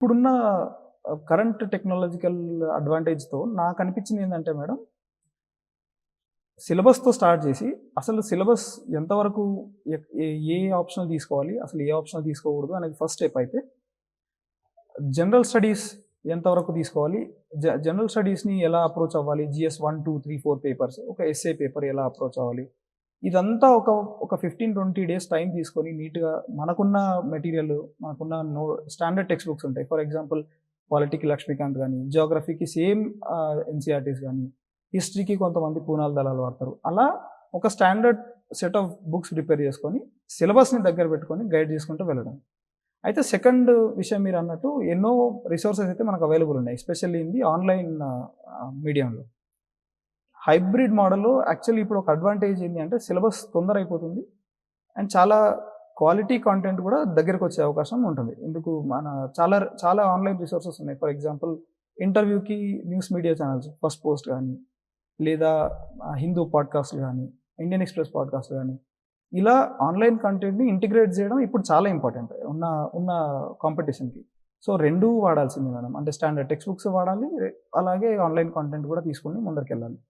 ఇప్పుడున్న current technological అడ్వాంటేజ్‌తో నాకనిపించింది ఏందంటే madam, సిలబస్‌తో start చేసి, అసలు సిలబస్ ఎంతవరకు ఏ ఆప్షనల్ తీసుకోవాలి, అసలు ఏ ఆప్షనల్ తీసుకోకూడదు అనేది ఫస్ట్ స్టెప్ అయితే, జనరల్ స్టడీస్ ఎంతవరకు తీసుకోవాలి, జనరల్ స్టడీస్‌ని ఎలా అప్రోచ్ అవ్వాలి, జీఎస్ 1, 2, 3, 4 పేపర్స్, ఒక ఎస్ఏ పేపర్ ఎలా అప్రోచ్ అవ్వాలి, ఇదంతా ఒక 15-20 డేస్ టైం తీసుకొని నీట్‌గా మనకున్న మెటీరియల్, మనకున్న స్టాండర్డ్ టెక్స్ట్ బుక్స్ ఉంటాయి. ఫర్ ఎగ్జాంపుల్ పాలిటీకి లక్ష్మీకాంత్ గాని, జియోగ్రఫీకి సేమ్ ఎన్‌సీఈఆర్‌టీస్ గాని, హిస్టరీకి కొంతమంది పూనాల దళాలు వాడతారు. అలా ఒక standard set of books prepare చేసుకొని, సిలబస్‌ని దగ్గర పెట్టుకొని గైడ్ చేసుకుంటూ వెళ్ళడం. అయితే సెకండ్ విషయం మీరన్నట్టు ఎన్నో రిసోర్సెస్ అయితే మనకు అవైలబుల్ ఉన్నాయి. ఎస్పెషల్లీ ఇన్ ది ఆన్‌లైన్ మీడియంలో. హైబ్రిడ్ మోడల్‌లో యాక్చువల్లీ ఇప్పుడు ఒక అడ్వాంటేజ్ ఏంటి అంటే సిలబస్ తొందర అయిపోతుంది. అండ్ చాలా క్వాలిటీ కంటెంట్ కూడా దగ్గరకొచ్చే అవకాశం ఉంటుంది. ఎందుకు మన చాలా చాలా ఆన్‌లైన్ రిసోర్సెస్ ఉన్నాయి. ఫర్ ఎగ్జాంపుల్ ఇంటర్వ్యూకి news media channels first post గాని, లేదా హిందూ పాడ్‌కాస్ట్‌లు గాని, ఇండియన్ ఎక్స్‌ప్రెస్ పాడ్‌కాస్ట్‌లు గాని, ఇలా ఆన్‌లైన్ కంటెంట్‌ని ఇంటిగ్రేట్ చేయడం ఇప్పుడు చాలా ఇంపార్టెంట్ ఉన్న ఉన్న కాంపిటీషన్‌కి. సో, రెండూ వాడాల్సిందే మనం. అంటే స్టాండర్డ్ టెక్స్ట్ బుక్స్ వాడాలి. అలాగే ఆన్‌లైన్ కంటెంట్ కూడా తీసుకొని ముందరికెళ్ళాలి.